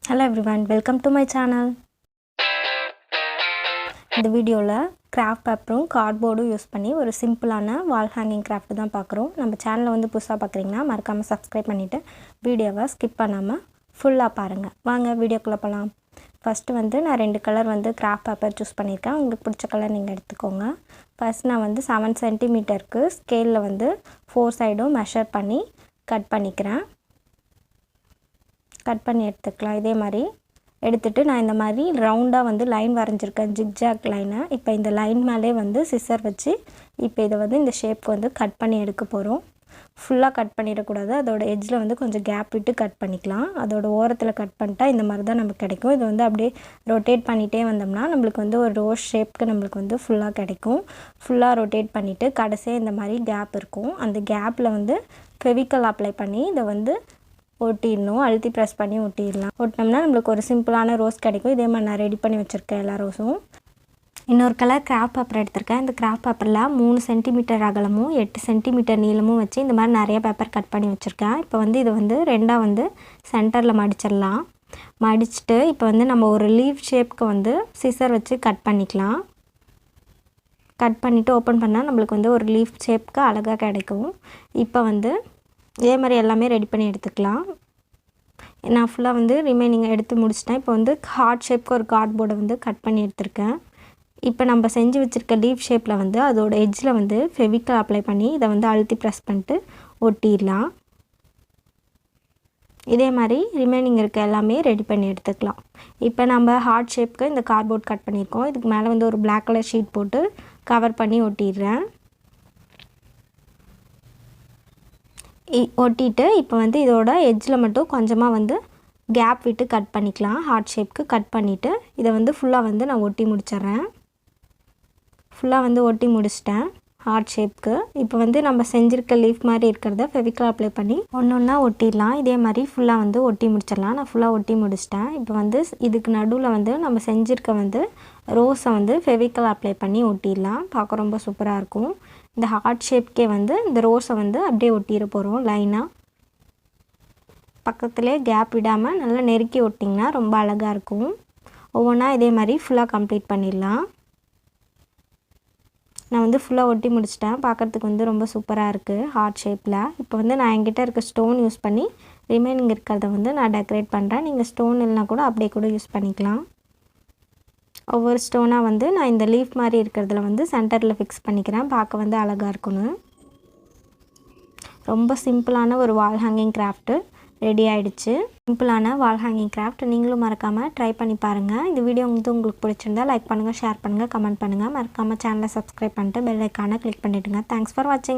Hello everyone, welcome to my channel. இந்த வீடியோல craft பேப்பரும் கார்ட்போர்டும் யூஸ் பண்ணி ஒரு சிம்பிளான வால் ஹேங்கிங் கிராஃப்ட் தான் பார்க்குறோம். நம்ம சேனலை வந்து புதுசாக பார்க்குறீங்கன்னா மறக்காமல் சப்ஸ்கிரைப் பண்ணிவிட்டு வீடியோவை ஸ்கிப் பண்ணாமல் ஃபுல்லாக பாருங்கள். வாங்க வீடியோக்குள்ளே போகலாம். ஃபஸ்ட்டு வந்து நான் 2 கலர் வந்து கிராஃப்ட் பேப்பர் சூஸ் பண்ணியிருக்கேன். உங்களுக்கு பிடிச்ச கலர் நீங்கள் எடுத்துக்கோங்க. ஃபஸ்ட் நான் வந்து 7 சென்டிமீட்டருக்கு ஸ்கேலில் வந்து 4 சைடும் மெஷர் பண்ணி கட் பண்ணிக்கிறேன். கட் பண்ணி எடுத்துக்கலாம். இதே மாதிரி எடுத்துகிட்டு நான் இந்த மாதிரி ரவுண்டாக வந்து லைன் வரைஞ்சிருக்கேன், ஜிக்ஜாக் லைனை. இப்போ இந்த லைன் மேலே வந்து சிசர் வச்சு இப்போ இதை வந்து இந்த ஷேப்க்கு வந்து கட் பண்ணி எடுக்க போகிறோம். ஃபுல்லாக கட் பண்ணிடக்கூடாது, அதோட எட்ஜில் வந்து கொஞ்சம் கேப் விட்டு கட் பண்ணிக்கலாம். அதோட ஓரத்தில் கட் பண்ணிட்டா இந்த மாதிரி தான் நமக்கு கிடைக்கும். இது வந்து அப்படியே ரொட்டேட் பண்ணிகிட்டே வந்தோம்னா நம்மளுக்கு வந்து ஒரு ரோஸ் ஷேப்க்கு நம்மளுக்கு வந்து ஃபுல்லாக கிடைக்கும். ஃபுல்லாக ரொட்டேட் பண்ணிவிட்டு கடைசியாக இந்த மாதிரி கேப் இருக்கும். அந்த கேப்பில் வந்து ஃபெவிக்கல் அப்ளை பண்ணி இதை வந்து ஒட்டிடணும். அழுத்தி ப்ரெஸ் பண்ணி ஒட்டிடலாம். ஒட்டினோம்னா நம்மளுக்கு ஒரு சிம்பிளான ரோஸ் கிடைக்கும். இதே மாதிரி நான் ரெடி பண்ணி வச்சுருக்கேன் எல்லா ரோஸும். இன்னொரு கலர் கிராஃப்ட் பேப்பர் எடுத்திருக்கேன். இந்த கிராஃப்ட் பேப்பரில் 3 சென்டிமீட்டர் அகலமும் 8 சென்டிமீட்டர் நீளமும் வச்சு இந்த மாதிரி நிறைய பேப்பர் கட் பண்ணி வச்சுருக்கேன். இப்போ வந்து இதை வந்து ரெண்டாக வந்து சென்டரில் மடிச்சிடலாம். மடிச்சுட்டு இப்போ வந்து நம்ம ஒரு லீஃப் ஷேப்க்கு வந்து சிசர் வச்சு கட் பண்ணிக்கலாம். கட் பண்ணிவிட்டு ஓப்பன் பண்ணால் நம்மளுக்கு வந்து ஒரு லீஃப் ஷேப்க்கு அழகாக கிடைக்கும். இப்போ வந்து இதே மாதிரி எல்லாமே ரெடி பண்ணி எடுத்துக்கலாம். நான் ஃபுல்லாக வந்து ரிமைனிங் எடுத்து முடிச்சிட்டேன். இப்போ வந்து ஹார்ட் ஷேப்க்கு ஒரு கார்ட்போர்டை வந்து கட் பண்ணி எடுத்திருக்கேன். இப்போ நம்ம செஞ்சு வச்சுருக்க லீஃப் ஷேப்பில் வந்து அதோட எட்ஜில் வந்து ஃபெவிக்கல் அப்ளை பண்ணி இதை வந்து அழுத்தி ப்ரெஸ் பண்ணிட்டு ஒட்டிடலாம். இதே மாதிரி ரிமைனிங் இருக்க எல்லாமே ரெடி பண்ணி எடுத்துக்கலாம். இப்போ நம்ம ஹார்ட் ஷேப்க்கு இந்த கார்ட்போர்ட் கட் பண்ணியிருக்கோம். இதுக்கு மேலே வந்து ஒரு பிளாக் கலர் ஷீட் போட்டு கவர் பண்ணி ஒட்டிடுறேன். ஒட்டிட்டு இப்போ வந்து இதோட எட்ஜில் மட்டும் கொஞ்சமாக வந்து கேப் விட்டு கட் பண்ணிக்கலாம். ஹார்ட் ஷேப்க்கு கட் பண்ணிவிட்டு இதை வந்து ஃபுல்லாக வந்து நான் ஒட்டி முடிச்சிட்றேன். ஃபுல்லாக வந்து ஒட்டி முடிச்சிட்டேன் ஹார்ட் ஷேப்க்கு. இப்போ வந்து நம்ம செஞ்சுருக்க லீஃப் மாதிரி இருக்கிறத ஃபெவிக்கல் அப்ளை பண்ணி ஒன்றா ஒட்டிடலாம். இதே மாதிரி ஃபுல்லாக வந்து ஒட்டி முடிச்சிடலாம். நான் ஃபுல்லாக ஒட்டி முடிச்சிட்டேன். இப்போ வந்து இதுக்கு நடுவில் வந்து நம்ம செஞ்சுருக்க வந்து ரோஸை வந்து ஃபெவிக்கல் அப்ளை பண்ணி ஒட்டிடலாம். பார்க்க ரொம்ப சூப்பராக இருக்கும். இந்த ஹார்ட் ஷேப்க்கே வந்து இந்த ரோஸை வந்து அப்படியே ஒட்டிட போகிறோம் லைனாக. பக்கத்துலேயே கேப் விடாமல் நல்லா நெருக்கி ஒட்டிங்கன்னா ரொம்ப அழகாக இருக்கும். ஒவ்வொன்றா இதே மாதிரி ஃபுல்லாக கம்ப்ளீட் பண்ணிடலாம். நான் வந்து ஃபுல்லாக ஒட்டி முடிச்சிட்டேன். பார்க்குறதுக்கு வந்து ரொம்ப சூப்பராக இருக்குது ஹார்ட் ஷேப்பில். இப்போ வந்து நான் என்கிட்ட இருக்க ஸ்டோன் யூஸ் பண்ணி ரிமைனிங் இருக்கிறத வந்து நான் டெக்கரேட் பண்ணுறேன். நீங்கள் ஸ்டோன் இல்லைனா கூட அப்படியே கூட யூஸ் பண்ணிக்கலாம். ஒவ்வொரு ஸ்டோனாக வந்து நான் இந்த லீஃப் மாதிரி இருக்கிறதுல வந்து சென்டரில் ஃபிக்ஸ் பண்ணிக்கிறேன். பார்க்க வந்து அழகாக இருக்கணும். ரொம்ப சிம்பிளான ஒரு வால் ஹேங்கிங் கிராஃப்ட்டு ரெடி ஆகிடுச்சு. சிம்பிளான வால் ஹேங்கிங் கிராஃப்ட் நீங்களும் மறக்காமல் ட்ரை பண்ணி பாருங்கள். இந்த வீடியோ வந்து உங்களுக்கு பிடிச்சிருந்தா லைக் பண்ணுங்கள், ஷேர் பண்ணுங்கள், கமெண்ட் பண்ணுங்கள். மறக்காமல் சேனலை சப்ஸ்கிரைப் பண்ணிட்டு பெல் ஐக்கானை கிளிக் பண்ணிவிடுங்க. தேங்க்ஸ் ஃபார் வாட்சிங்.